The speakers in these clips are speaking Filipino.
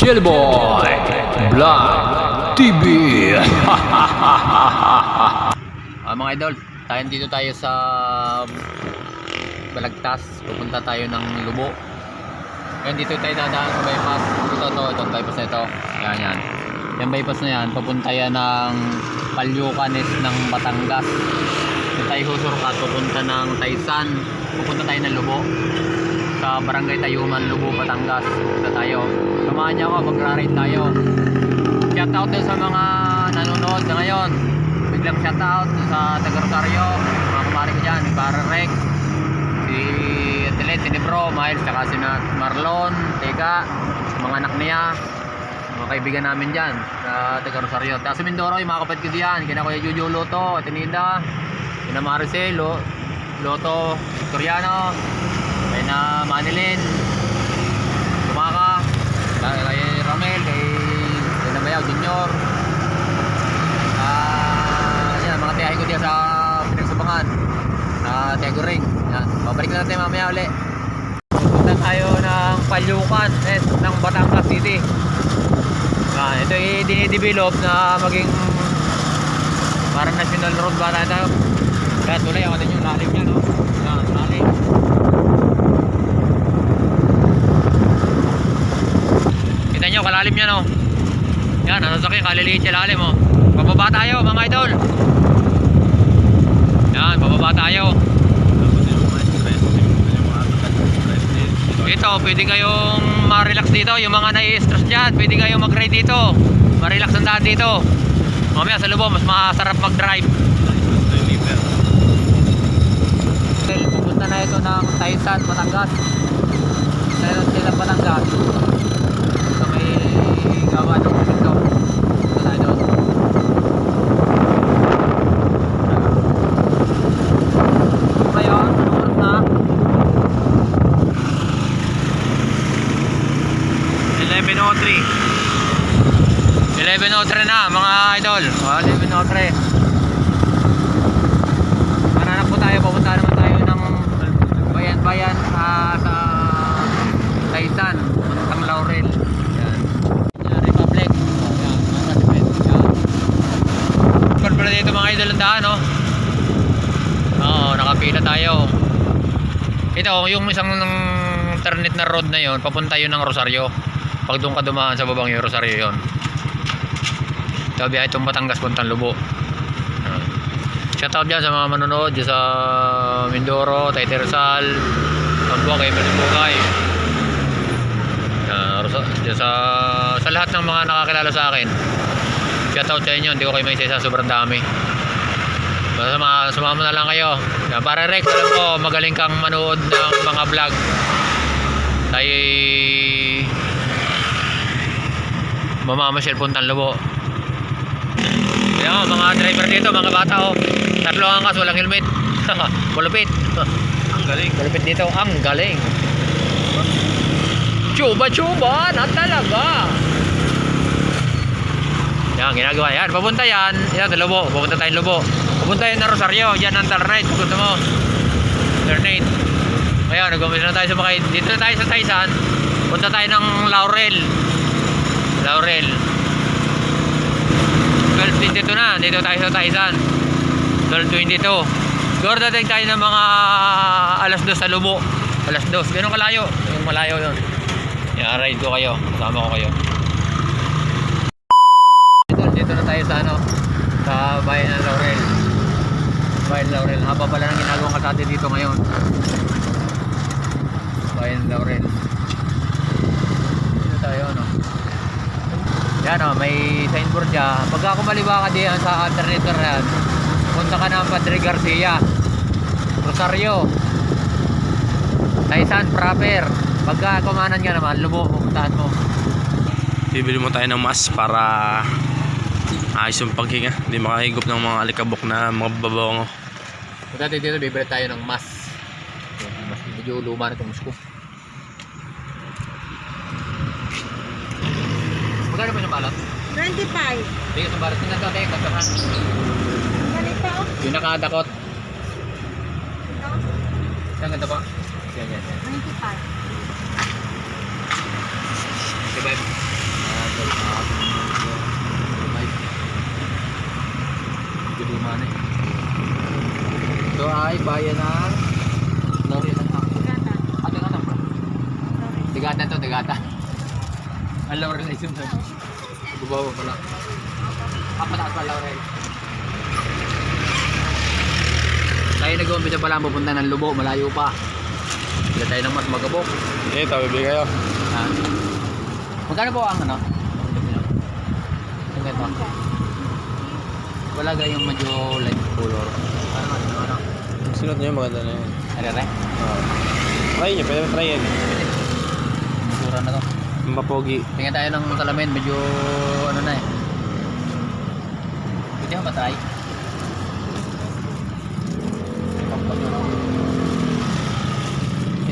Jellyboy Vlog TV. Mga idol, dito tayo sa Balagtas. Pupunta tayo ng Lubo. Ngayon dito tayo dadaan sa bypass. Ito bypass na ito. Yan. Yung bypass na yan, papunta yan ng Palyucanes ng Batangas. Dito tayo susurkat, pupunta ng Taysan. Pupunta tayo ng Lubo. Sa Barangay Tayuman, Lubo, Batangas. Pupunta tayo. Samahan niyo ako, magra-ride tayo. Shout out din sa mga nanonood na ngayon. Biglang shout out sa taga Rosario, mga kumari ko dyan, si Pararek, si Atilet, si Nebro, Miles, saka si Marlon, Teka, mga anak niya, mga kaibigan namin dyan sa taga Rosario. Tapos sa Mindoro, yung mga kapatid ko diyan, kina Kuya Jojo Loto, Atenida, kina Maricel, Loto, Victoriano, kina Manilin, Tumaka, kay Ramel, kay Namayaw Junior, yan, mga tiyahin ko diyan sa pinagsabangan na Tego Ring. Yan, babalik na natin mamaya uli. Punta tayo ng Palyucanes ng Batangas City. Yan, ito ay dinidevelop na maging parang national road ba tayo. Kaya tuloy ako din yung lalim niya, no? Yan, lalim. Kita nyo, kalalim niya, no? Yan, nasasakyan, kaliliit siya lalim, oh. Bababa tayo, mga idol. Yan, bababa tayo. Ito, pwede kayong ma-relax dito. Yung mga nai-stress dyan, pwede kayong mag-ride dito. Ma-relax ang daan dito. Mamaya sa Lubo, mas masarap mag-drive. Pupunta na ito ng Taysan, Batangas. Taysan sila Batangas. Ito may gawa ng ito. Ito tayo doon. Ngayon, oras na 11:03 na mga idol. 11:03. Mananap po tayo, pupunta naman tayo ng bayan-bayan sa Taysan, Puntang Laurel. Yan. Republic. Yan, Republic. Pala dito mga idol ang daan, no? Oo, nakapila tayo. Ito, yung isang internet na road na yon, papunta yun ng Rosario. Pag doon ka dumaan sa babang yung Rosario yon. Ito, biyahe itong Batangas, puntang Lubo. Shout out dyan sa mga manonood dyan sa Mindoro, Taytay Rizal, Tambuang, kay Malibugay. Dyan sa lahat ng mga nakakilala sa akin. Shout out sa inyo, hindi ko kayo may isa, sobrang dami. Sumama na lang kayo. Para Rex, alam ko magaling kang manood ng mga vlog. Tayo mamamasyal puntang Lubo. Kaya mga driver dito, mga bata, oh, tatlo ang kas, walang helmet. Malupit. Ang galing. Malupit dito, ang galing. Chuba na talaga. Yan, ginagawa yan. Papunta yan. Yan, Lubo. Papunta tayong Lubo. Papunta yan na Rosario. Yan ang alternate. Gusto mo. Alternate. Ngayon, nag-umpisa na tayo sa mga. Dito na tayo sa Taysan. Punta tayo ng Laurel. 12:22 na. Dito tayo sa Taysan. 12:22. Siguro dating tayo ng mga alas 2 sa Lubo. Alas 2. Ganun kalayo. Yung malayo yun. Yan, ride ko kayo. Kasama ko kayo. Dito na tayo sa sa bayan ng Laurel. Bayan ng Laurel. Haba pala ng ginagawang kalsada dito ngayon. Bayan ng Laurel. Dito tayo, yan, may signboard dyan. Pagka kumaliwa ka diyan sa alternator yan, punta ka ng Padre Garcia, Rosario, Taysan proper. Pagka kumanan ka naman, Lubo, pupuntahan mo. Bibili mo tayo ng mask para ayos yung paghinga, hindi makahigop ng mga alikabok na mga babango. Punta dito, bibili tayo ng mask. Mas medyo luma na itong mask ko. Magkano ba yung balot? 25. Hindi ka sa balot. Tingnan ko, tingnan ko. Ganito. Yung nakadakot. Ito. Ang ganda po. Yan. 25. Diba? Luma na eh. Ito ay bayan ng Laurel ng Gata. Digatan bro. Sorry. Digatan to, Digatan. Ang Laurel ay sunod. Bubawa pala. Pataas pa Laurel. Tayo nag-umpisa pala pupunta ng Lubo, malayo pa. Bila tayo ng mas magabok. Eh, tabi kayo. Ah. Magkano po ang ano? Ang ganito. Wala gayong medyo light color. Ano? Sunod niyo, maganda na yun. Ano rin? Try niyo, pwede try yan. Masura na to. Mapogi. Tingnan tayo ng salamin, medyo ano na eh. Pwede ka ba try?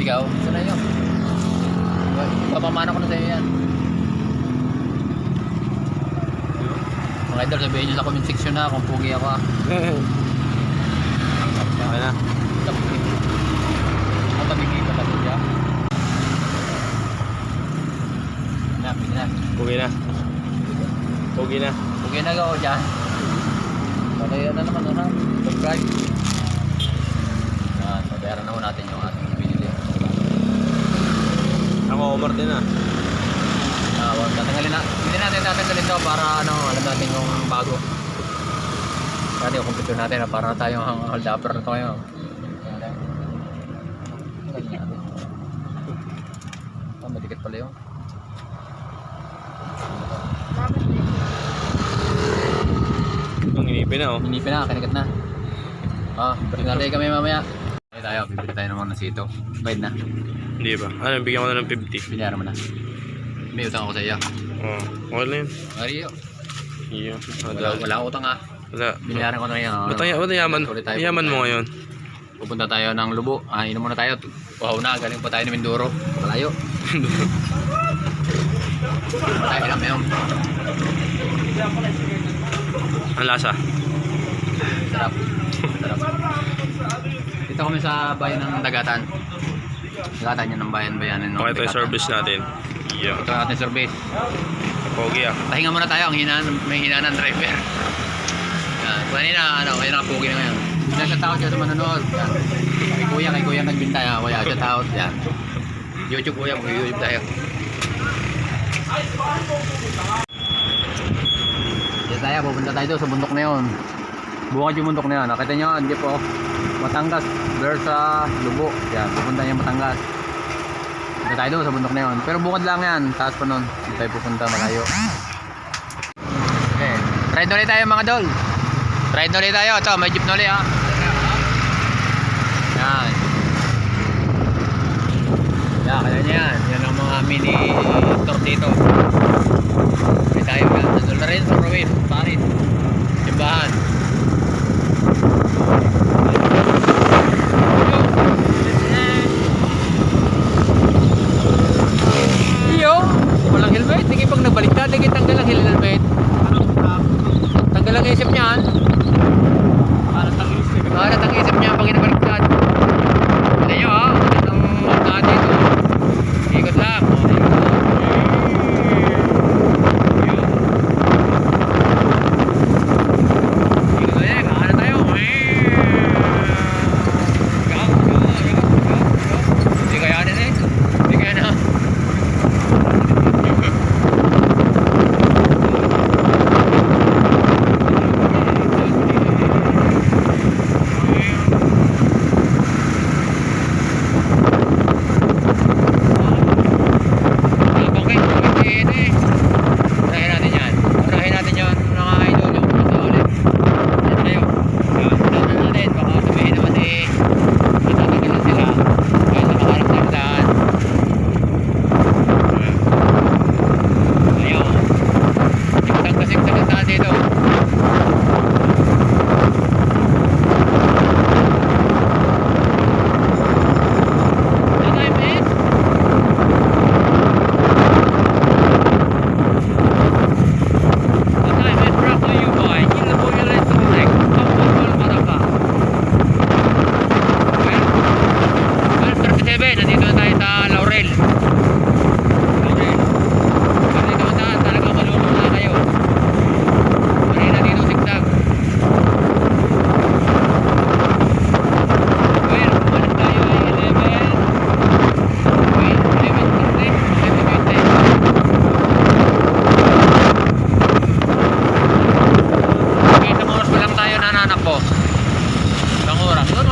Ikaw, saan na yun? Papamana ko na sa'yo yan. Mga idol, sabihin nyo sa comment section na kung pugi ako ah. Okay na. Ang tabigay ka kasi siya. Pwede na. Pogi na. Pogi na. Pugi na ako dyan. Okay, ano naman na subscribe. Yan, pabayaran na natin yung ating binili. Ako, Omar din ah. Wag tatanggalin na. Hindi natin tatanggalin to para ano, alam natin yung bago. Kasi yung computer natin na para tayong hold upper na to ngayon. Madikit pala yun. Bakit eh? Ang inipin na oh. Hinipin na, kanikat na. Balik natin kami mamaya. Bili tayo, bibili tayo naman ng sito. Bayad na. Hindi ba? Ano, bigyan ko na ng 50. Binayaran mo na. May utang ako sa iyo. Oo. Okay na yun. Mario. Iya. Wala akong utang ah. Wala. Binayaran ko na ngayon. Ba't yaman? Ulit tayo, Yaman mo ngayon. Pupunta tayo ng Lubo. Inom muna tayo. Wow na, galing pa tayo ng Mindoro. Malayo. Tayo lang ngayon. Ang lasa. Sarap. Sarap. Dito kami sa bayan ng Dagatan. Dagatan yun ng bayan-bayanan. Okay, ito yung service natin. Iya. Ito ang ating service. Pogi ah. Pahinga muna tayo. May hinaan ng driver. Yan. Kanina, kaya nakapugi na ngayon. Hindi siya tao dyan sa manonood. Yan. Kay kuya nagbintay. Kuya, siya tao. Yan. YouTube kuya, mag-YouTube tayo. Yan tayo, pupunta tayo doon sa bundok na yun. Bukad yung bundok na yun. Nakita nyo, hindi po. Batangas versus Lubo. Yan, pupunta niya Batangas. Punta tayo doon sa bundok na yun. Pero bukad lang yan. Taas pa nun. Hindi tayo pupunta malayo. Okay. Ride ulit tayo mga dol. Ride ulit tayo. Ito, may jeep ulit ha. Yan. Yan, kaya niya yan. Yan ang mga mini tour dito. May tayo yan. Nandun na rin sa Rawin. Parin. Simbahan. Iyo, walang helmet. Hindi pag nabaliktad, hindi tanggal ang helmet. Tanggal ang isip niyan. Para tang isip niya pag inabaliktad. Tignan nyo ha. Ang mga dito. Ikot lang.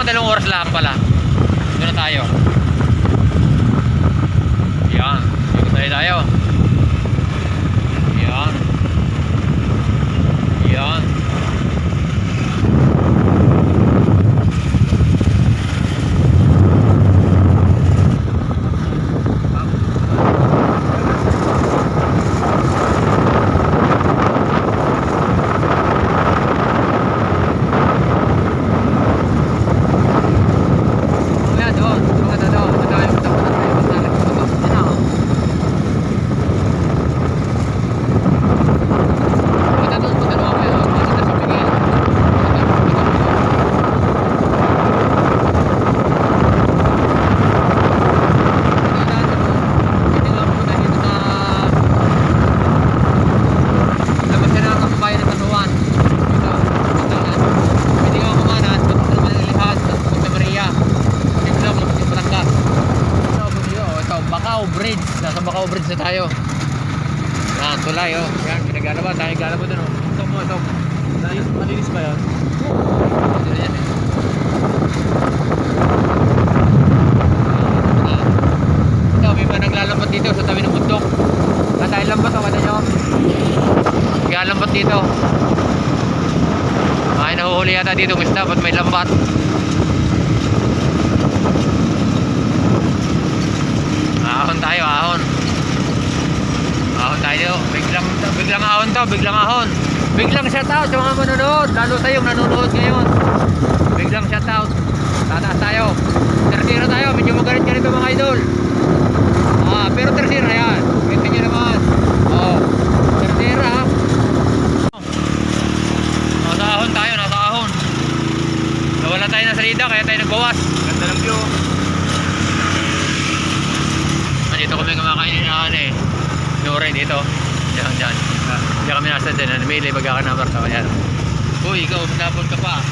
2 oras lang pala. Doon na tayo. Yan. Ikot tayo. Yan. Yan. Bridge, nasa Macau Bridge na tayo. Yan, tulay oh. Yan, pinaglalaba, tayo galaba dun oh. Ito mo, ito. Malinis ba yan? Ito na yan eh. Ito, may mga naglalambat dito sa tabi ng bundok. Tayo lambat oh, kata nyo. Naglalambat dito. Ay, nahuhuli yata dito, mista, ba't may lambat? Ahon tayo, ahon. Ahon tayo. Biglang ahon to, biglang ahon. Biglang shoutout sa mga manonood. Lalo tayong nanonood ngayon. Biglang shoutout. Tataas tayo. Tertira tayo, medyo magalit ka nito mga idol. Pero tertira yan. Pwede nyo naman. Tertira. Nasa ahon tayo, nasa ahon. Nawala tayo na salida, kaya tayo nagbawas. Ganda ng view. Dito kami kumakain ni Nore dito. Diyan, diyan. Diyan kami nasa din. Namili, baga ka number to. Ayan. Uy, ikaw, pinapon ka pa.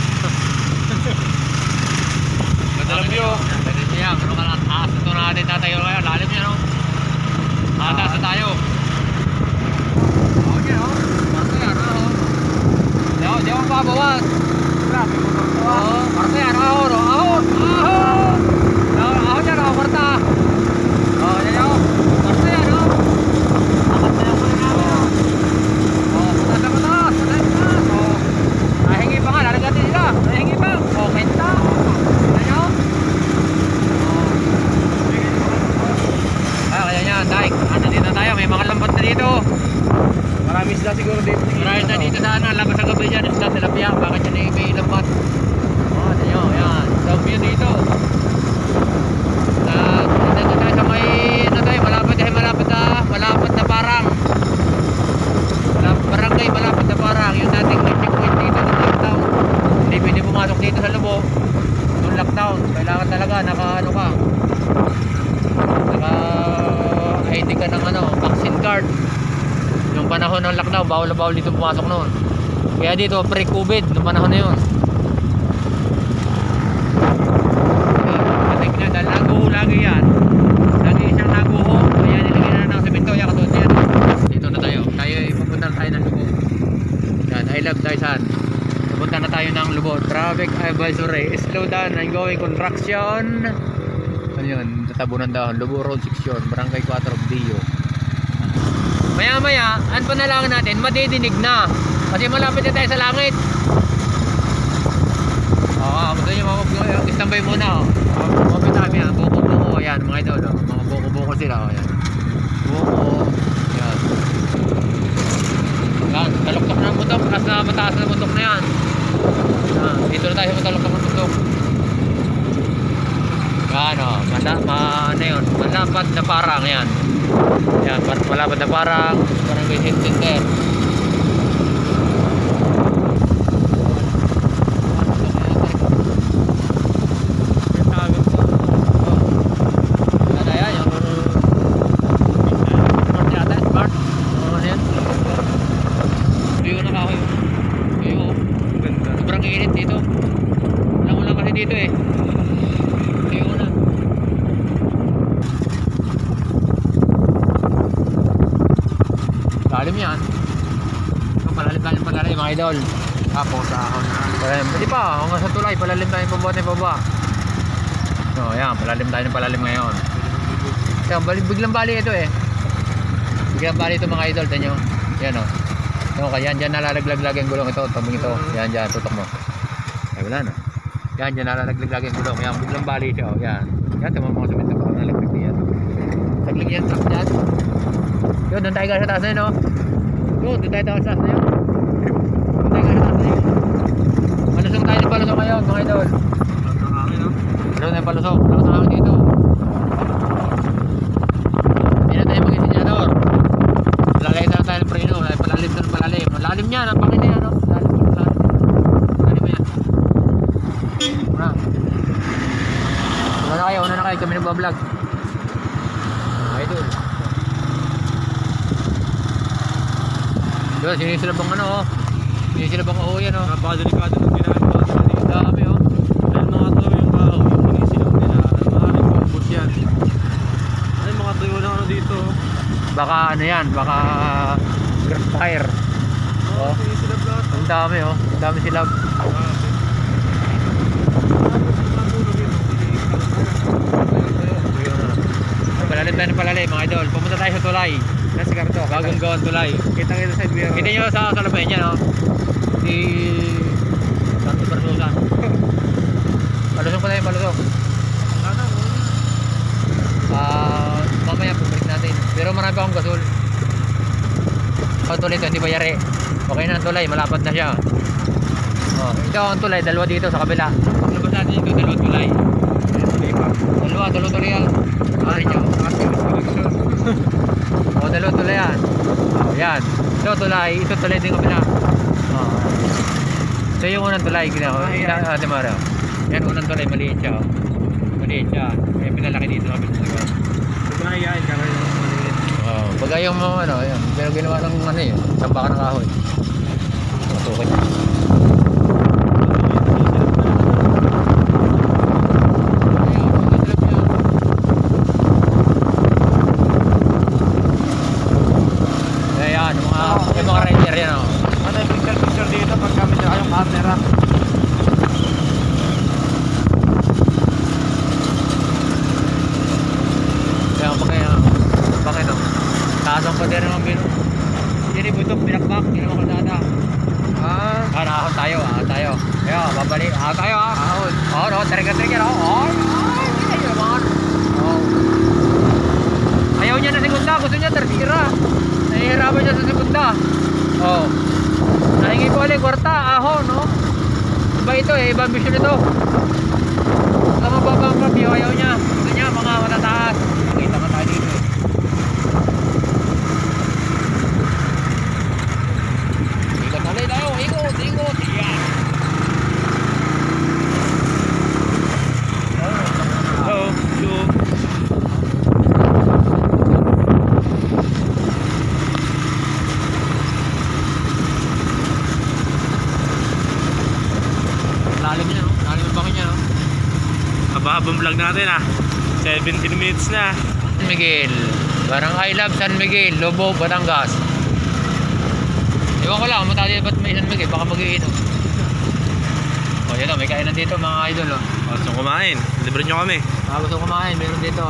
Ganda ng view. Ganda niya. Ano ka lang, taas. Ito natin tatayo kayo. Lalim niya, no? Taas na tayo. Ako niya, no? Parto yan, no? Di ako pabawas. Grabe mo parto. Parto yan, ahon, no? Ahon! Ahon! Ahon yan, no? Parta. Yan yun. Basta yan, no? Akat na yung mga namin, no? Pataas na pataas. Pataas na. Nahingi pa nga. Lalagatin nila. Nahingi pa. Kenta. Yan yun. Kaya yan, Dike. Nandito tayo. May mga lambat na dito. Marami sila siguro dito. Marami na dito sa ano. Labas sa gabi dyan. Isla tilapia. Bakit yan may lambat? Yan yun. Yan. So, yun dito. Malapit na parang barangay, malapit na parang yung dating checkpoint dito ng lockdown. Hindi pwede pumasok dito sa Lubo yung lockdown. Kailangan talaga naka ID ka ng vaccine card. Yung panahon ng lockdown, bawal na bawal dito pumasok noon. Kaya dito pre-COVID nung panahon na yun. Tingnan, dahil naguho lagi yan. Lagi siyang naguho. Kaya nilagyan na ng semento. Kaya katulad yan. Dito na tayo. Tayo pupunta na tayo ng Lubo. Yan, I love Daisan. Pupunta na tayo ng Lubo. Traffic advisory. Slow down and going construction. Ano yun? Tatabunan daw. Lubo Road Section. Barangay 4 Dio. Maya maya, ang panalangin natin, madidinig na. Kasi malapit na tayo sa langit. Gusto nyo mag-standby muna. Mapit namin yan. Buko-buko. Yan mga idol. Mga buko-buko sila. Yan. Buko. Yan. Yan. Taluktok na ng bundok. Mataas na bundok na yan. Dito na tayo mataluktok ng bundok. Yan o. Ano yun? Malapad na parang yan. Yan. Malapad na parang. Barangay Health Center. Dito eh. Ayun na. Lalim yan. Malalim mga idol. Apo sa ahon na. Hindi pa, hanggang sa tulay, palalim tayo pababa. So, ayan, palalim tayo ng palalim ngayon. Kaya biglang bali ito eh. Biglang bali ito mga idol, tanyo. Yan o. So, kaya dyan nalalaglag yung gulong ito, tabing ito. Yan dyan, tutok mo. Ay wala na. Yan dyan nalalaglag yung gulong. Yan, biglang bali siya. O, yan. Yan, ito mga suminto pa. Nalaglag niyan. Saglig yan, truck dyan. Yun, doon tayo sa taas na yun o. Yun, doon tayo sa taas na yun. Doon tayo sa taas na yun. Palusok tayo ng palusok ngayon, mga idol. Palusok tayo palusok. Lakas ang hangin dito. Hindi na tayo mag-insinyador. Lalagay na tayo ng preno. Palalim doon, palalim. Lalim niya, ang pangin na yan. Lalim yan. Una. Una na kayo. Kami nagbablog. Mga idol. Yun, sinisilab ang ano oh. Sinisilab ang yan oh. Napakadelikado ng ginagawa. Dami oh. Dahil mga tuyo yung tao, yung pinisilaw nila, maaaring maubos yan. Ay, mga tuyo ng ano dito. Baka ano yan, baka grassfire. Oh, Pinisilaw lahat. ang dami oh. Ang dami silab. Palalim tayo ng palalim mga idol. Pumunta tayo sa tulay. Nasa karto. Bagong gawan tulay. Kita sa Ibero. Kita nyo sa salabayan niya no. Si Santo Persusan. Palusok pa tayo, palusok. Mamaya pumalik natin. Pero marami pa akong gasol. Ang tulay ito, hindi pa yari. Okay na ang tulay, malapad na siya. Oh, ito ang tulay, dalawa dito sa kabila. Labas natin ito, dalawang tulay. Dalawa tulay yan. Ano nyo? O, dalawang tulay yan. O, yan. Ito tulay din kabila. O. Ito yung unang tulay. Ate Mara. Yan, unang tulay, maliit siya. Maliit siya. Kaya pinalaki dito sa kabila. Tumahiyain ka rin. Oh, pag yung mga ano, yan. Pero ginawa ng ano yun, tambakan ng kahoy. Matukit. Ayan, yung mga rider yan oh. Ano yung picture dito pag gamit na kayong camera? Kaya pag ano, taas ang pader ng bino. Hindi butok, binakbak, hindi naman kalsada. Nakahon tayo, tayo. Ayan, babalik, tayo ahon. Oo, no, trigger, oh. Ay, ayun naman. Oh. Ayaw niya na segunda, gusto niya tertira. Nahihirapan niya sa segunda. Oh. Nahingi ko ulit, kwarta, ahon, no. Iba ito iba ambisyon ito. Sa mababang review, ayaw niya. Gusto niya, mga matataas. Kita ka tayo dito. Ikot ulit tayo, ikot. Yan. Oo. Lalim niya, no? Lalim ang bangin niya, no? Habang vlog natin 17 minutes na. San Miguel, Barangay Love San Miguel, Lobo, Batangas. Iwan ko lang, matali ba't may San Miguel, baka mag-iinom. O yun o, may kainan dito mga idol o. Gusto kumain. Libre nyo kami. Gusto kumain, meron dito.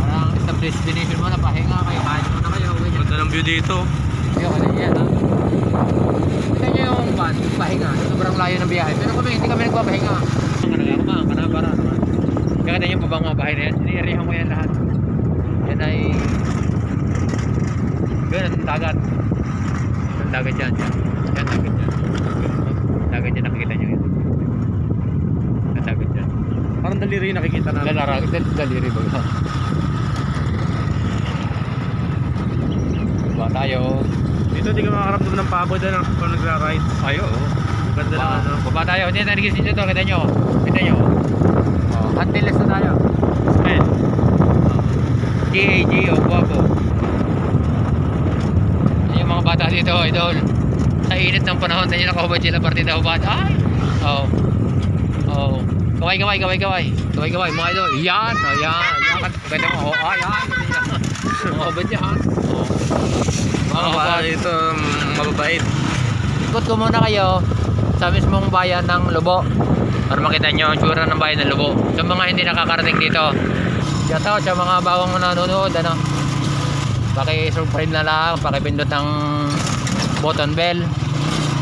Parang established destination mo na, pahinga kayo, kain mo na kayo. Ganda ng view dito. Ayun, ano yan ha. Kita nyo yung van, pahinga, sobrang layo ng biyahe. Pero kami, hindi kami nagpapahinga. Ang para naman. Kaya kita nyo babang mga bahay na yan, sinirihan ko yan lahat. Yan ay yun, ang dagat. Ang dagat yan. Yan, dagat yan. Dagat yan, nakikita nyo yun. Ang dagat yan. Parang daliri nakikita namin. Daliri ba? Diba tayo? Dito di ka makakarap ng pagod kung nagra-ride. Ayo. Ganda lang ano. Baba tayo. Hindi na nagising dito. Kita nyo. Antiles na tayo. Spell. GAG o Guapo. Yung mga bata dito, idol. Sa init ng panahon, tayo nakahubad sila partida hubad. Ay! Oh. Kaway, mga idol. Yan. Ganda mo. Yan. Mga hubad yan. Mga bata dito mababait. Ikot ko muna kayo sa mismong bayan ng Lubo para makita nyo ang tsura ng bayan ng Lubo. Sa mga hindi nakakarating dito, shoutout sa mga bawang nanonood, ano, paki-subscribe na lang, paki-pindot ng button bell,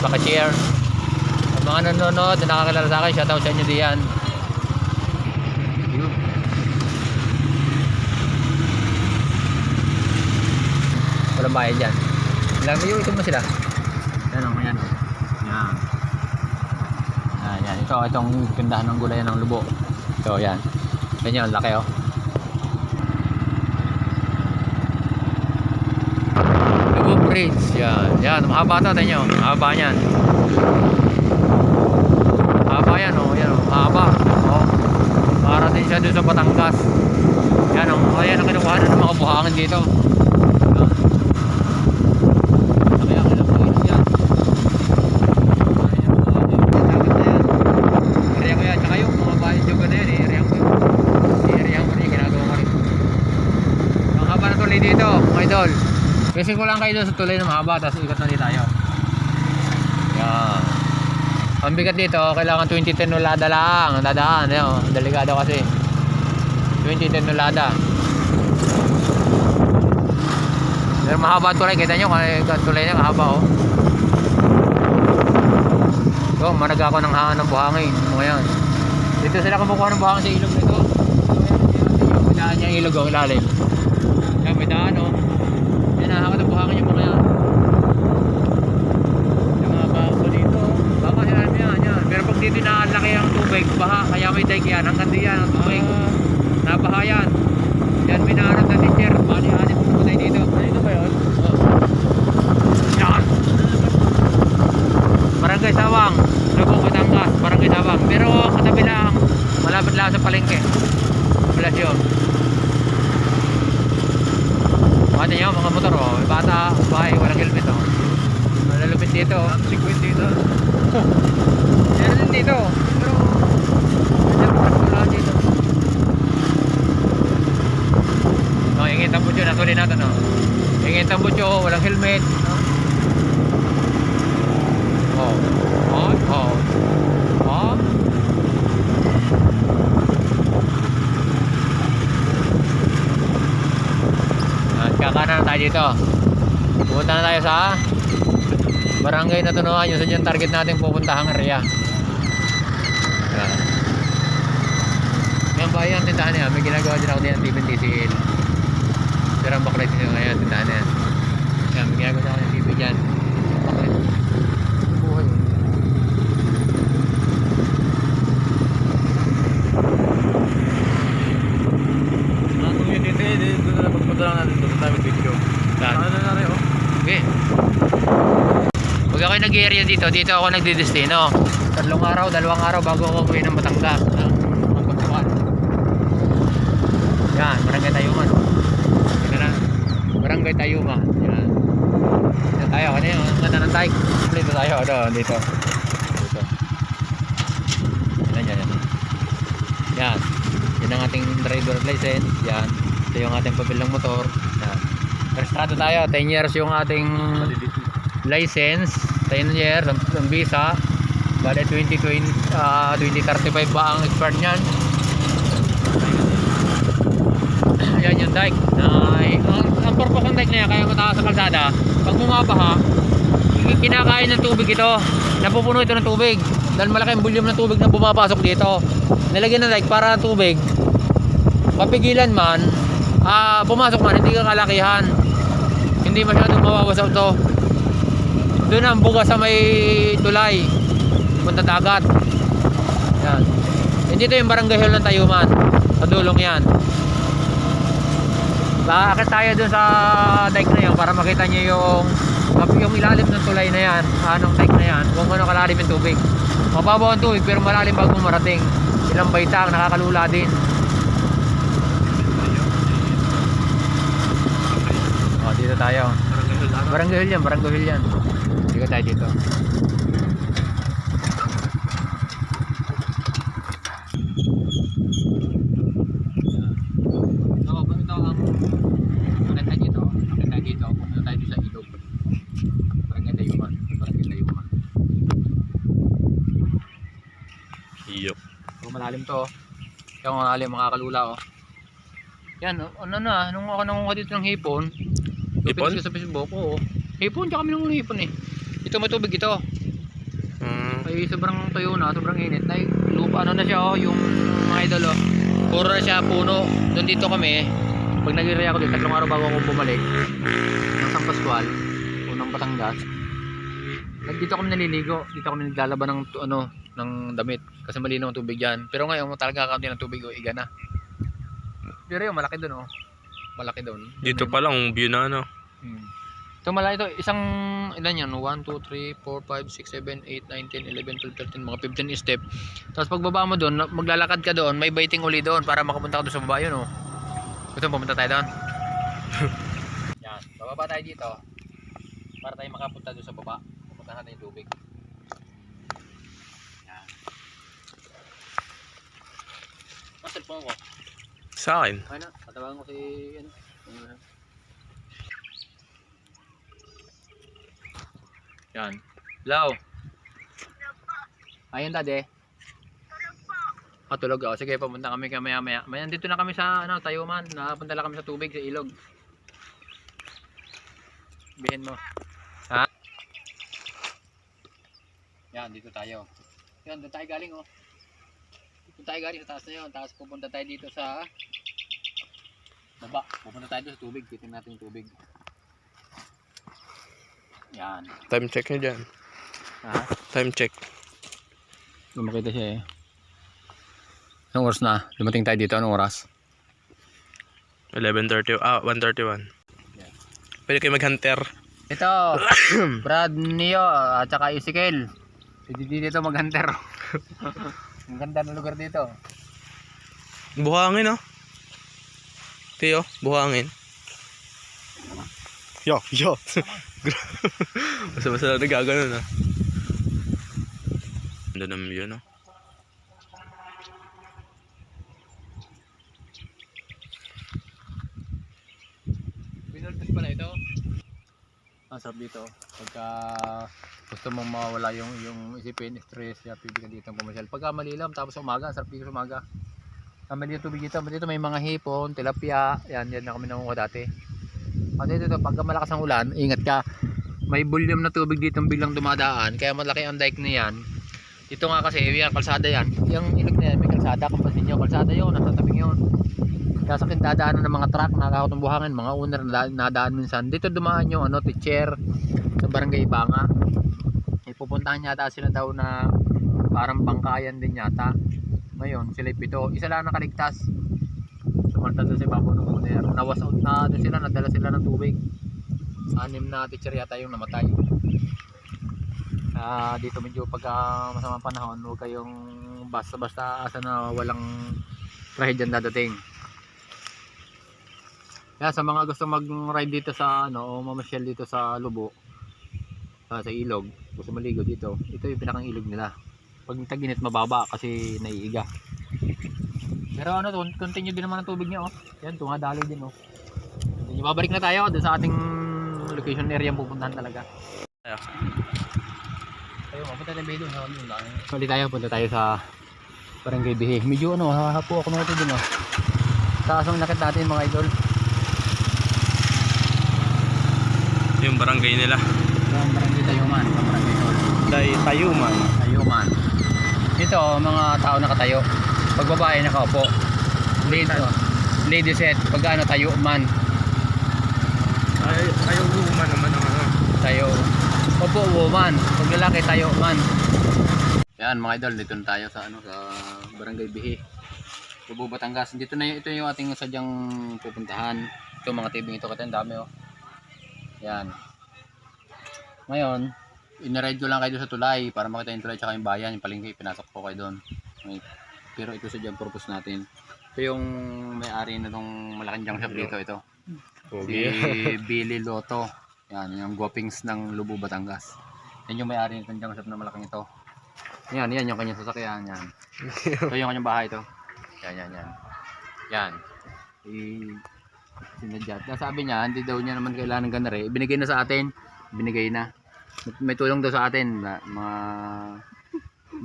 paki-share. Sa mga nanonood na nakakilala sa akin, shoutout sa inyo diyan. Walang bayad dyan. Alam mo yung ito mo sila. Yan o, yan o. Yan. Yan. Itong tindahan ng gulay ng Lubo. So yan. Yan yun, laki o. Lubo Bridge. Yan. Mahaba ito, tayo nyo. Mahaba yan. Mahaba yan o. Yan o. Mahaba. O. Para din siya doon sa Batangas. Yan o. Ayan ang kinukuha ng mga buhangin dito. Dito mga idol, kasi ko lang kayo doon sa tulay na mahaba, tapos ikot na dito tayo. Yan. Ang bigat dito, kailangan 20 tonelada lang ang dadaan. Yan, delikado kasi 20 tonelada. Pero mahaba ang tulay, kita nyo kung tulay niya mahaba o. So managa ako ng hangang ng buhangin mga yan. Dito sila kumukuha ng buhangin sa ilog nito. So yan, niya ang ilog o ilalim. Yan, may daan o. Yan, nakakot ang buhangin yung mga yan. Yung mga bako dito. Baka sila yan, yan. Pero pag dito nakalaki ang tubig, baha. Kaya may dike yan. Hanggang di yan ang tubig. Nabaha yan. Yan, minahanap na teacher. Bali-hanip po tayo dito. Dito ba yun? Yan. Barangay Sawang. Lubo, Batangas. Barangay Sawang. Pero katabi lang. Malapit lang sa palengke. Poblasyon. Makita nyo mga motor o, may bata, bahay, walang helmet o. Malalupit dito o. Sikwit dito. Meron din dito. Pero medyo magkasulaan dito. O, ingin tambutyo, natuloy natin o. Ingin tambutyo, walang helmet. O. O. O. Kakanan na tayo dito. Pupunta na tayo sa barangay na Tunuan. Yung sa dyan target natin pupuntahang area. Yan ba yung tindahan niya? May ginagawa din ako din ng TV diesel. Pero ang backlight nyo ngayon tindahan niya. Yan, may ginagawa din ako ng TV dyan. Backlight. Buhay. Okay. Pag ako'y nag-area dito, dito ako nagdidestino. 3 araw, 2 araw bago ako uwi ng Batangas. Magpagpapan. Yan, Barangay Tayuman. Yan na. Barangay Tayuman. Yan. Dito tayo. Ano yun? Ang ganda ng dike. Dito tayo. Dito. Dito. Yan. Yan. Yan ang ating driver license. Yan. Ito yung ating papel ng motor. Yan. Registrado tayo. 10 years yung ating license. 10 years ang visa. Bale 2035 ba ang expired nyan. Ayan yung dike. Ang purpose ng dike na yan, kaya mataas sa kalsada, pag bumabaha, kinakain ng tubig ito. Napupuno ito ng tubig. Dahil malaki ang volume ng tubig na bumapasok dito. Nilagyan ng dike para tubig mapigilan man, pumasok man, hindi ka kalakihan. Hindi masyadong mawawasaw to. Doon ang buga sa may tulay punta dagat. Yan. Hindi ito yung barangay hall ng Tayuman. Sa dulong yan. Bakit tayo doon sa dike na yan para makita nyo yung ilalim ng tulay na yan. Anong dike na yan, kung ano kalalim yung tubig. Mababaw ang tubig pero malalim bago marating. Ilang baitang nakakalula din. Dito tayo. Barangay Hill yan. Dito tayo dito. Pupunta tayo dito sa ilog. Barangay Tayuman. malalim to. Yung malalim mga kalula oh. Yan, ano na, nung ako nangunguha dito ng hipon. Hipon? Sa Facebook oh. Hipon, tsaka kami nangunguha hipon eh. Ito may tubig ito. Ay sobrang tuyo na, sobrang init. Ay, lupa ano na siya oh, yung mga idol oh. Puro na siya puno. Doon dito kami. Pag nag-area ako dito, 3 araw bago ako bumalik ng San Pascual, unang Batangas. Dito kami naliligo, dito kami naglalaban ng ng damit kasi malinaw ang tubig diyan. Pero ngayon talaga kaunti ng tubig o iga na. Pero yung malaki doon oh. Malaki doon. Dito pa lang view na ano. Ito malaki ito, isang ilan yan? 1 2 3 4 5 6 7 8 9 10 11 12 13 mga 15 step. Tapos pagbaba mo doon, maglalakad ka doon, may baiting uli doon para makapunta ka doon sa baba yun oh. Gusto mo pumunta tayo doon? Yan, bababa tayo dito para tayo makapunta doon sa baba. Pupunta natin yung tubig. Yan. Ang cellphone ko. Sa akin. Ay na, tatawagan ko si ano. Yan. Hello. Ayun dade. Tulog ako. Sige, pumunta kami maya-maya. Mayan dito na kami sa Tayuman. Napunta lang kami sa tubig sa ilog. Bihin mo. Ha? Yan, dito tayo. Yan, doon tayo galing oh. Doon tayo galing sa taas na yun. Tapos pupunta tayo dito sa baba. Pupunta tayo doon sa tubig. Titingnan natin yung tubig. Yan. Time check nyo dyan. Ha? Time check. Lumakita siya eh. Anong oras na? Dumating tayo dito. Anong oras? 11:30. 1:31. Yeah. Pwede kayo mag-hunter. Ito. Brad Neo at saka Ezekiel. Pwede dito mag-hunter. Ang ganda ng lugar dito. Buhangin oh. Tiyo, buhangin. Yo. Basta-basta lang nagaganon ah. Ganda ng view no. Binultos pala ito. Ang sarap dito. Pagka gusto mong mawala yung isipin, stress, pwede ka dito pumasyal. Pagka malilam, tapos umaga, ang sarap dito sa umaga. Kami dito tubig dito. Dito may mga hipon, tilapia. Yan na kami nangunguha dati. At dito, pagka malakas ang ulan, ingat ka. May volume na tubig dito biglang dumadaan. Kaya malaki ang dike na yan. Dito nga kasi, yan, kalsada yan. Yung ilog na yan, may kalsada. Kung pasin nyo, kalsada yun, nasa tabing yun. Kaya sa dadaanan ng mga truck, nakakatong buhangin, mga owner nadaan minsan. Dito dumaan yung teacher sa barangay Banga. Ipupuntahan yata sila daw na parang bangkayan din yata. Ngayon, sila 7. Isa lang nakaligtas. Sumalta doon sa ibabaw ng owner. Nawas out na doon sila, nadala sila ng tubig. 6 na teacher yata yung namatay. Dito medyo pagka masamang panahon, huwag kayong basta-basta asa na walang trahedyan dadating. Kaya sa mga gusto mag-ride dito sa o mamasyal dito sa Lubo, sa ilog, gusto maligo dito, ito yung pinakang ilog nila. Pag tag-init mababa kasi naiiga. Pero continue din naman ang tubig niya oh. Yan, tumadali din oh. Continue. Babalik na tayo doon sa ating location area ang pupuntahan talaga. Ayun, punta tayo doon sa kanila lang. Balik tayo, punta tayo sa Barangay Bihi. Medyo hahapo ako natin din oh. Taas ang nakit natin mga idol. Yung barangay nila. Yung barangay Tayuman, barangay Tayuman. Tayuman. Ito, mga tao nakatayo. Pag babae nakaupo. Lady set, pag Tayuman. Ayaw woman naman ang ano. Tayo. Opo, woman. Pag lalaki, Tayuman. Yan mga idol, dito na tayo sa sa Barangay Bihi. Lubo, Batangas. Ito yung ating sadyang pupuntahan. Ito mga tibing ito kasi ang dami oh. Yan. Ngayon, inaride ko lang kayo sa tulay para makita yung tulay tsaka yung bayan, yung palengke, pinasok ko kayo doon. Pero ito sa dyan purpose natin. Ito yung may-ari na itong malaking junk shop dito ito. Si Billy Lotto. Yan, yung guwapings ng Lubo, Batangas. Yan yung may-ari nitong junk shop na malaking ito. Yan yung kanyang sasakyan. Yan. Ito yung kanyang bahay ito. Yan. Sinadjat. Sabi niya, hindi daw niya naman kailangan ng ganare. Binigay na sa atin. Binigay na. May tulong daw sa atin.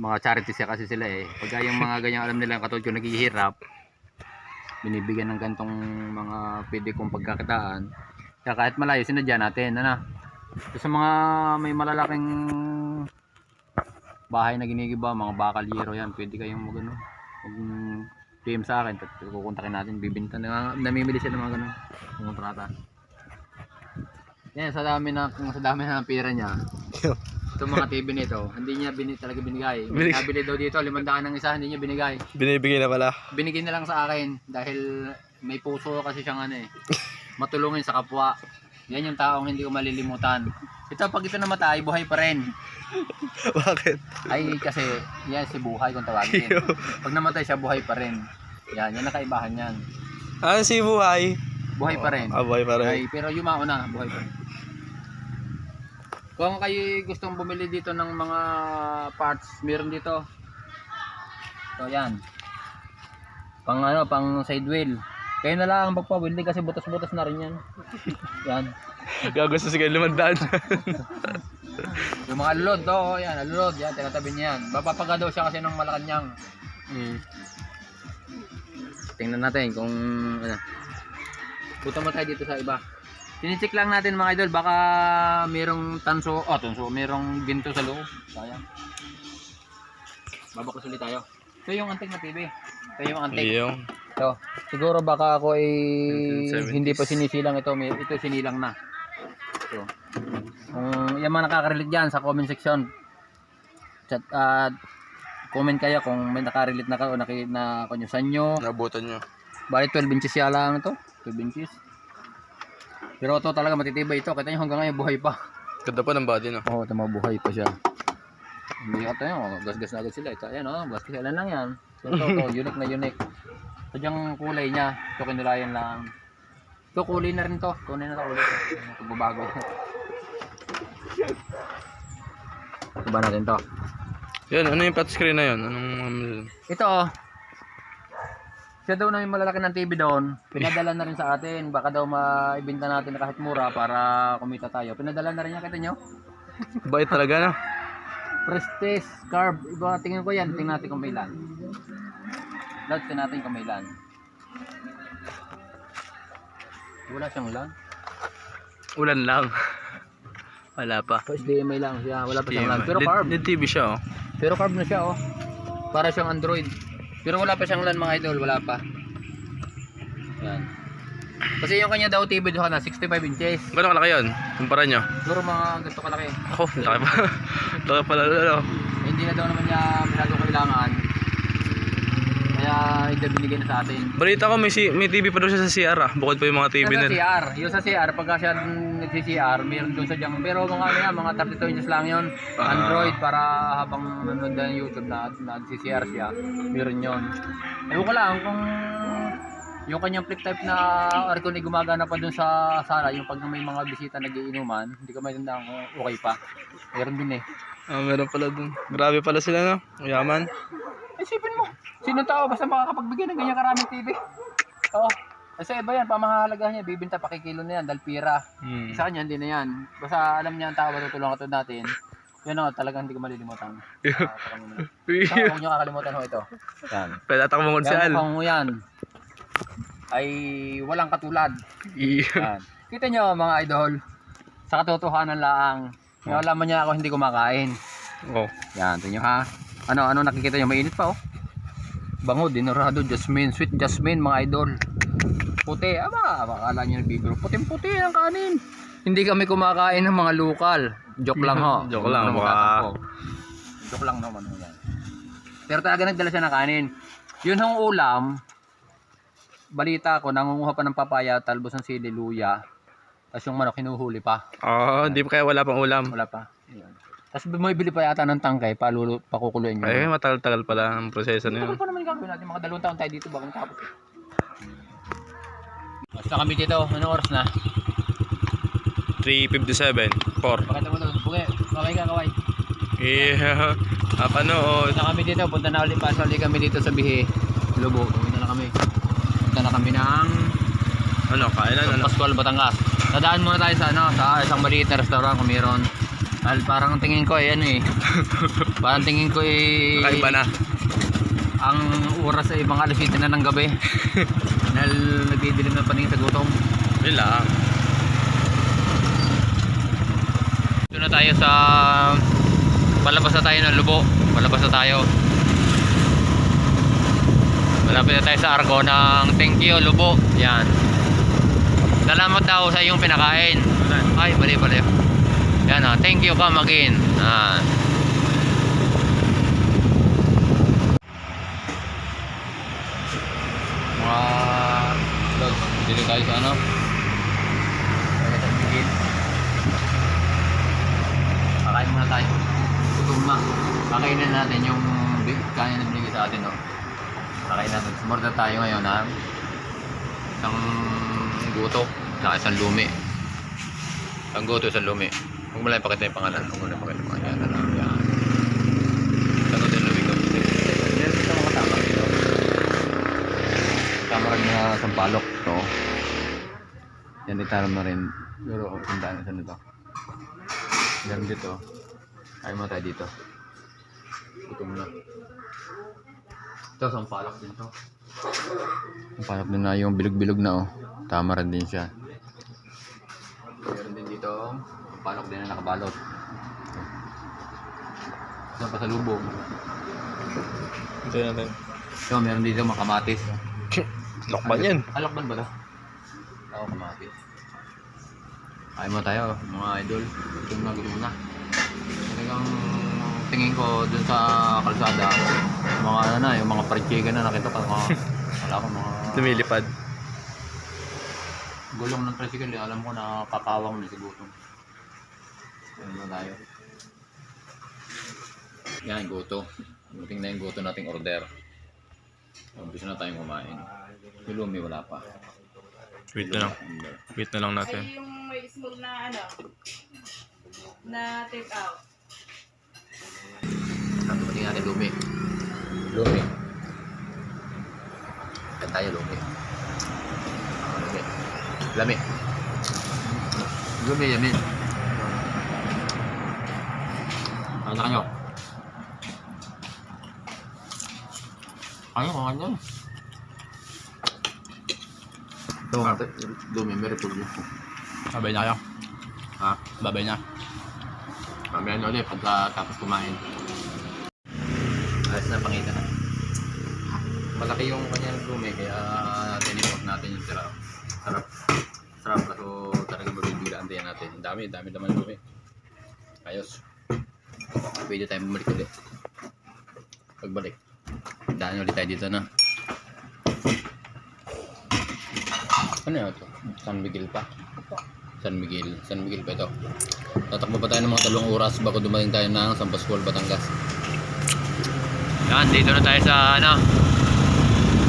mga charities kasi sila eh. Pagka yung mga ganyang alam nila katulad ko naghihirap, binibigyan ng gantong mga pwede kong pagkakitaan. Kaya kahit malayo sinadya natin, ano. So, sa mga may malalaking bahay na ginigiba, mga bakaliro yan, pwede kayong magano, PM sa akin, kukontakin natin, bibinta na namimili sila ng mga ganun, kontrata. Yan, sa dami na ng pera niya. Itong mga TV nito, hindi niya talaga binigay. May nabili daw dito, 500 ng isa, hindi niya binigay. Binibigay na pala. Binigay na lang sa akin dahil may puso kasi siyang ano eh. Matulungin sa kapwa. Yan yung taong hindi ko malilimutan. Ito, pag ito namatay, buhay pa rin. Bakit? Ay, kasi yan si buhay kung tawagin. Pag namatay siya, buhay pa rin. Yan nakaibahan yan. Ano si Buhay? Buhay pa rin. Buhay pa rin. Ay, pero yung mauna, buhay pa rin. Kung kayo gustong bumili dito ng mga parts, meron dito. So yan. Pang side wheel. Kayo na lang magpa-welding kasi butas-butas na rin yan. Yan. Gagusto si kayo 500. Yung mga alulod, yan, alulod, yan, tinatabi niya yan. Mapapaga daw siya kasi ng Malacanang. Tingnan natin kung ano. Punta mo tayo dito sa iba. Tinicheck lang natin mga idol, baka merong tanso, merong ginto sa loob. Sayang. Babakos ulit tayo. Ito yung antik na TV. Ito yung antik. Ito. Siguro baka ako ay 1970s. hindi pa sinisilang ito. Ito sinilang na. Ito. Kung yung mga nakaka-relate dyan sa comment section, chat at comment kayo kung may nakarelate na kayo na kanyo sa inyo. Nabutan nyo. Bali 12 inches siya lang ito. 12 inches. Pero ito talaga matitibay ito. Kita nyo hanggang ngayon buhay pa. Ganda pa ng body, no? Oo, ito mabuhay pa siya. Hindi ito yun. Gas-gas na agad sila. Ito, ayan o. Gas-gas lang yan. Ito, unique na unique. Ito yung kulay niya. Ito kinulayan lang. Ito kulay na rin to. Tunay na ito kulay. Ito babago. Ito ba natin to? Yun, ano yung flat screen na yun? Ito oh. Siya daw na yung malalaki ng TV doon. Pinadala na rin sa atin. Baka daw maibenta natin na kahit mura para kumita tayo. Pinadala na rin niya. Kita nyo? Bait talaga, no? Prestige carb. Iba tingin ko yan. Tingnan natin kung may lan. Load natin kung may lan. Wala siyang lan. Ulan lang. Wala pa. So HDMI lang siya. Wala pa siyang lan. Pero carb. Need TV siya, oh. Pero carb na siya oh. Para siyang Android. Pero wala pa siyang LAN mga idol, wala pa. Yan. Kasi yung kanya daw TV doon na 65 inches. Gano'ng kalaki yun? Kumpara nyo? Siguro mga ganito kalaki. Ako, laki pa. Laki pala, no? Hindi na daw naman niya masyado kailangan. Kaya hindi binigay na sa atin. Balita ko may TV pa daw siya sa CR, ah. Bukod pa yung mga TV Sa na. CR, yung sa CR, pagka siya nagsi-CR, mayroon doon sa diyang. Pero mga ano yan, mga 32 inches lang yun. Android para habang nanonood na YouTube na nagsi-CR siya, mayroon yun. Ewan ko lang kung yung kanyang flip type na aircon ay gumagana pa dun sa sala, yung pag may mga bisita nagiinuman, hindi ko maintindihan kung okay pa. Meron din eh. Ah, meron pala dun. Grabe pala sila, no? Yaman. Isipin mo, sino tao basta makakapagbigay ng ganyan karaming TV? Oo. Kasi iba yan, pamahalagahan niya, bibinta pakikilo na yan, dalpira. Sa kanya, hindi na yan. Basta alam niya ang tao, matutulungan ka natin. Yan o, talagang hindi ko malilimutan. Saka huwag niyo kakalimutan ho ito. Yan. Pwede atak mo Yan, konsyal. mukhang mo yan. Ay walang katulad. Yan. Kita niyo mga idol, sa katotohanan lang, yung alam niya ako hindi kumakain. Oh. Yan, tingnan ha. Ano nakikita niyo, mainit pa oh. Bango, dinurado, jasmine, sweet jasmine mga idol. Puti, akala niyo nagbibiro. Puting-puti ang kanin. Hindi kami kumakain ng mga lokal. Joke lang ho. Joke lang, baka. Joke lang naman ho yan. Pero talaga nagdala siya ng kanin. Yun ang ulam. Balita ko, nangunguha pa ng papaya, talbos ng sili, luya. Tapos yung manok hinuhuli pa. Oh, hindi pa kaya wala pang ulam. Wala pa. Yan. Tapos may bili pa yata ng tangkay, pakukuluin nyo. Ay, matagal-tagal pala ang proseso na yun. Tagal pa naman yung gagawin natin. Mga 2 taon tayo dito bago tapos. Basta kami dito. Anong oras na? 3:57. 4. Pakita mo doon. Buke. Kaway ka, kaway. Yeah. Apanood. Punta kami dito. Punta na ulit. Pasali kami dito sa Bihi. Lubo. Punta na kami. Punta na kami ng Ano, kainan, ano? Pascual, Batangas. Dadaan muna tayo sa isang maliit na restaurant kung mayroon. Dahil parang tingin ko ay ano eh. Parang tingin ko eh. Kakaiba na. Ang oras ay mga alas 7 na ng gabi. Dahil nagdidilim na paningin sa gutom. Yun lang. Ito na tayo sa palabas na tayo ng Lubo. Palabas na tayo. Malapit na tayo sa Argo ng Thank You Lubo. Yan. Salamat daw sa iyong pinakain. Ay, mali pala. Yan ah, thank you come again. Ah. Mga lods, dito tayo sa ano? Sa bigil. Kakain muna tayo. Gutom na. Kakainin natin yung kanin na binigay sa atin, no? Kakain natin. Sumorder tayo ngayon, ha? Isang guto, saka isang lumi. Isang guto, isang lumi. Huwag mo lang ipakita yung pangalan. Huwag mo lang ipakita yung pangalan. Yan. Isang guto, lumi ko. Meron dito mga tama dito. Tama rin na sampalok. So, yan ditaram na rin. Pero, tandaan na saan ito. Meron dito. Ayaw mo tayo dito. Gutom na. Ito, sampalok din to. Sampalok din na yung bilog-bilog na, oh. Tama rin din siya. Meron din dito, sampalok din na nakabalot. Ito, pasalubong. Ito natin. Ito, meron dito mga kamatis. Lokban yan. Lokban ba ito? Oo, kamatis. Ayaw mo tayo, mga idol. Gutom na. Talagang tingin ko dun sa kalsada, mga ano na, yung mga fried na nakita ko, wala ko mga Lumilipad. gulong ng tricycle, alam ko na kakawang na siguro. Ano na tayo? Yan, goto. Buting na yung goto nating order. Umpisa na tayong kumain. Yung lumi wala pa. Wait na lang. Wait na lang natin. Ay, yung may small na ano, na take out. Sabi ko natin lumi. Lumi. Kan tayo lumi. Lumi. Lami. Lumi, yamin. Ano kanyo? Ano kung ano? Ito nga, lumi, meron po yun. Babay na kayo. Ha? Babay na. Mamaya na ulit pagka tapos kumain. Ayos na, pangita na. Malaki yung kanyang lumi kaya tinipot natin yung sarap. Sarap kaso talagang mabibilaan din natin. Ang dami naman lumi. Ayos. Pwede tayo bumalik ulit. Pagbalik. Daan ulit tayo dito na. Ano yun ito? San Miguel pa? San Miguel pa ito. Tatakbo pa tayo ng mga 2 oras bago dumating tayo ng San Pascual, Batangas. Yan, dito na tayo sa ano.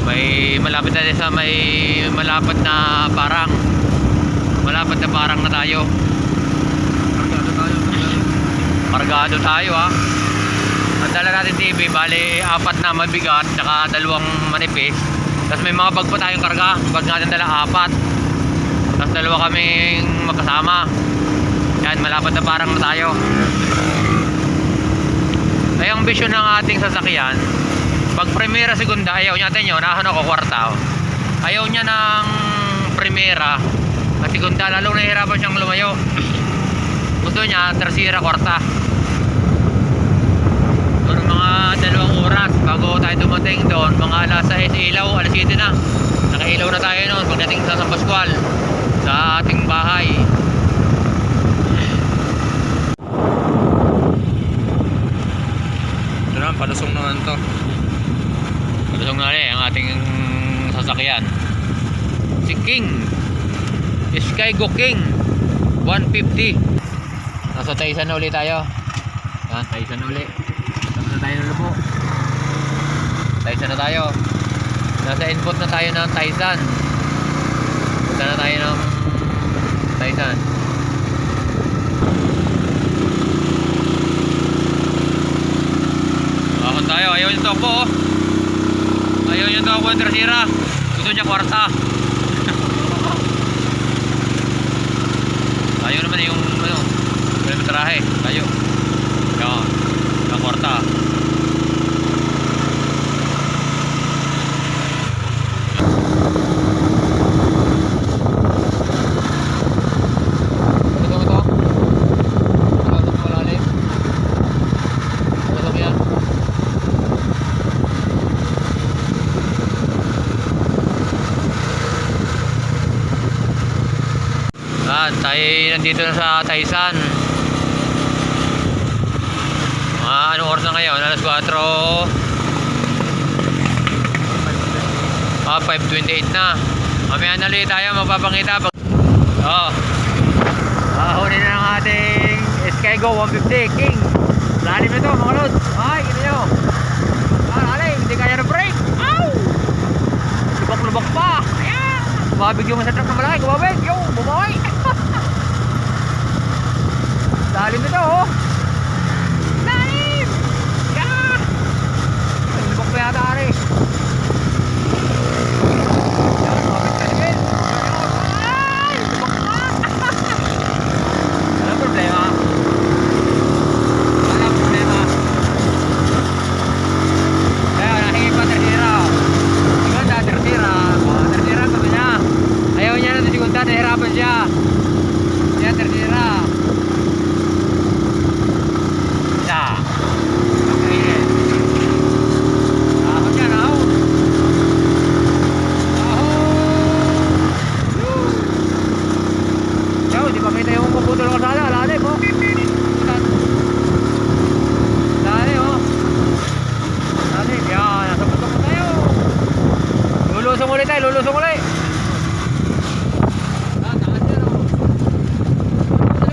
May malapit na sa may malapit na parang. Malapit na parang na tayo. Kargado tayo ha. Ang dala natin TV, bali 4 na mabigat, tsaka 2 manipis. Tapos may mga bag pa tayong karga. Bag natin dala 4. Tapos 2 kaming magkasama. Yan, malapit na parang na tayo. Ay, ang vision ng ating sasakyan, pag primera, segunda, ayaw niya natin yun. Nahon ako kwarta. Ayaw niya ng primera at segunda, lalong nahihirapan siyang lumayo. Gusto niya, tersira, kwarta. Doon mga 2 oras bago tayo dumating doon. Mga alas 6 ilaw, alas 7 na. Nakailaw na tayo noon pagdating sa San Pascual, sa ating bahay. Ito naman, palusong naman to. Palusong na rin ang ating sasakyan. Si King Skygo King 150. Nasa Taysan na ulit tayo. Yan, Taysan na ulit. Tapos na tayo ng Lubo. Taysan na tayo. Nasa input na tayo ng Taysan. Punta na tayo ng Taysan. Bakit tayo? Ayaw niyo takbo, oh. Ayaw niyo takbo ang tersira. Gusto niya kwarta. Ayaw naman yung ano, kilometrahe. Tayo. Yan. Ang kwarta. Tayo nandito na sa Taisan. Anong oras na ngayon? Alas 4. 5:28 na. Mamaya na ulit tayo magpapakita. Hunin na ng ating Skygo 150 King. Lalim na ito mga lods. Ay, kita nyo. Lalim, hindi kaya na break. Ow! Lubak-lubak pa. Ayan. Bumabig yung sa truck na malaki. Bumabig. Yung bumawi. Lalim ito oh. Lalim! Yeah! Lubak pa yata ari. Yan, mabit ka din. Ay! Lubak pa! Walang problema. Walang problema. Kaya nahingin pa tersira. Segunda, tersira. Tersira sabi niya. Ayaw niya na segunda, nahirapan siya. Yan, tersira. Lulusong ulit.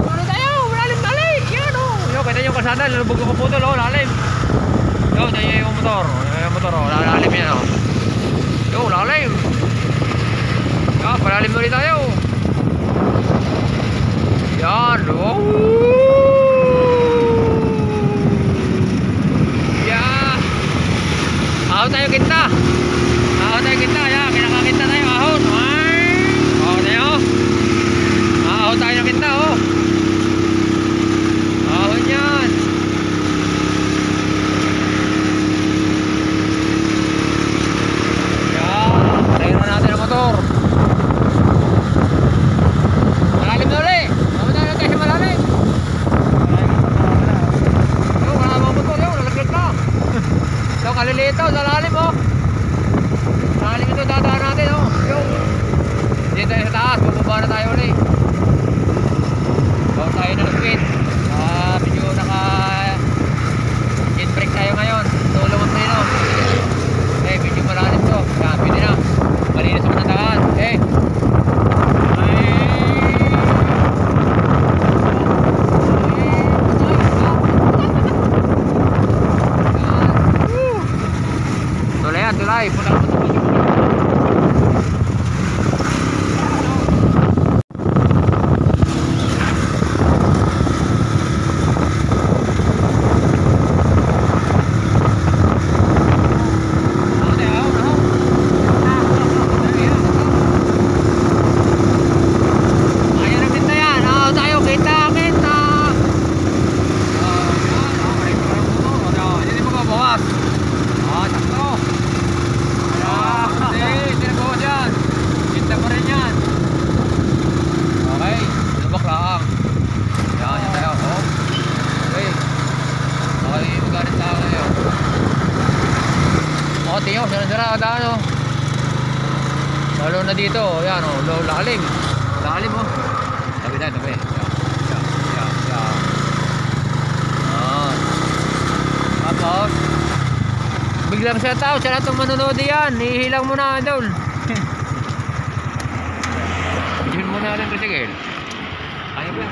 Malalim tali. Yan o. Yo, kita yung kalsada. Lulubog yung kaputol o. Lalim. Yo, tayo yung motor. Yung motor o. Lalim yan o. Yo, lalim. Yo, palalim ulit tayo. Yan. Wow. Yan. Ahon tayo kita. Ahon tayo kita. Yan. Kinakakita tayo. Ahon. Ahon tayo. Ahon tayo ng kita o. Ahon yan. Yan. Patayin mo natin ang motor. Malalim na ulit. Ahon tayo kasi malalim. Yo, wala mga motor. Yo, lalaglag na. Yo, kalilito. Sa lalim o. Lalim ito, dadaan natin o. Yo. Hindi tayo sa taas. Bubaba na tayo ulit. Bawa tayo ng speed. Medyo naka gate brake tayo ngayon. Tulungan tayo no. Medyo malalim to. Pwede na. Malinis naman ang daan. Tulay. Punta ka pa. Lalo na dito, yan o, lalim. Lalim o. Tabi tayo, tabi. Yan. Tapos, biglang sa tao, sa lahat ng manonood yan, ihilang mo na, Adol. Ihilang mo na rin, Ritigil. Kaya pa.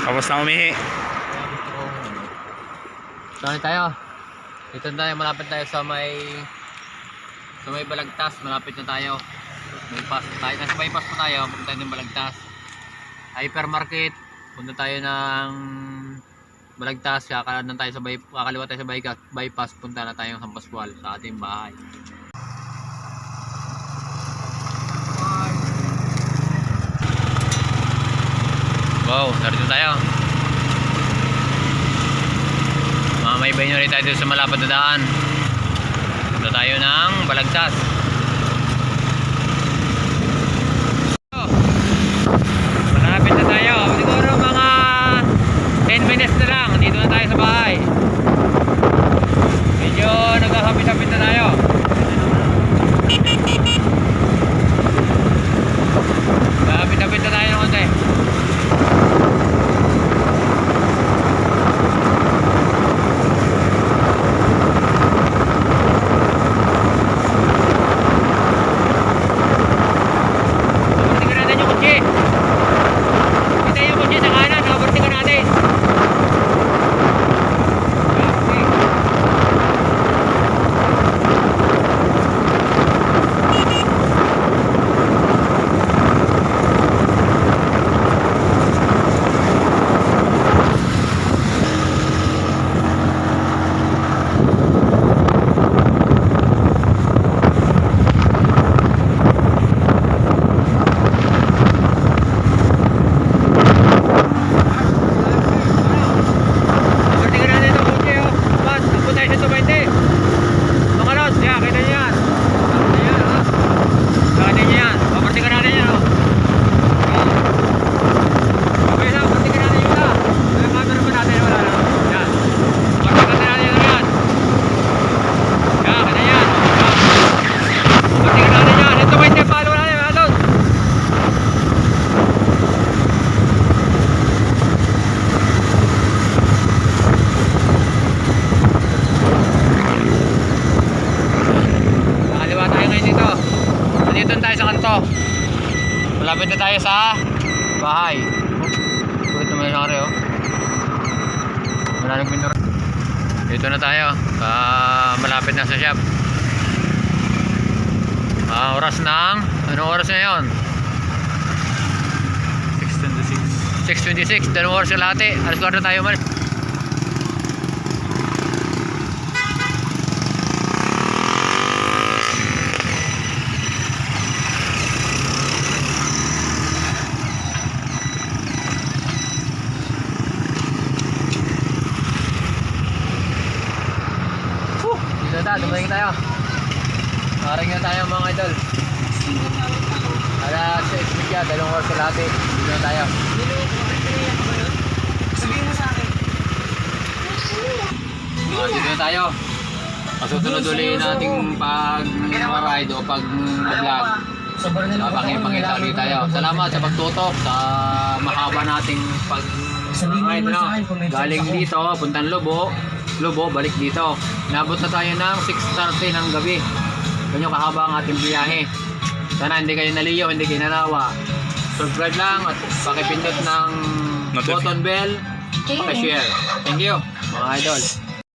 Tapos na umihi. Saan tayo? Dito tayo, malapit tayo sa may Balagtas, malapit na tayo. Bypass tayo, nasa bypass pa tayo, punta tayo ng Balagtas. Hypermarket, punta tayo ng Balagtas, kakaliwa tayo sa bypass, punta na tayo San Pascual sa ating bahay. Wow, narito tayo. Mamaybay nyo rin tayo dito sa malapad na daan. Punta tayo ng Balagtas. Malapit na tayo. Siguro mga 10 minutes na lang. Dito na tayo sa bahay. Medyo nagkakapit-kapit na tayo. Kapit-kapit na tayo ng konti. Malapit na tayo sa bahay. Bakit naman yung oh. Wala nagpintura. Dito na tayo. Malapit na sa shop. Oras ng... Anong oras na yun? 6:26. 6:26. Dalawang oras yung lahati. Alas 4 tayo man. Dumating tayo. Maring na tayo mga idol. Alas 6 siya, dalawang oras sa lahat eh. Dito na tayo. Dito na tayo. Masusunod ulit nating pag-ride o pag-vlog. Pangil-pangil ulit tayo. Salamat sa pagtutok sa mahaba nating pag-ride. Galing dito, puntang Lobo, balik dito. Nabot na tayo ng 6:30 ng gabi. Ganyan kahaba ang ating biyahe. Sana hindi kayo naliyo, hindi kayo nanawa. Subscribe lang at pakipindot ng button bell, pakishare. Thank you mga idol.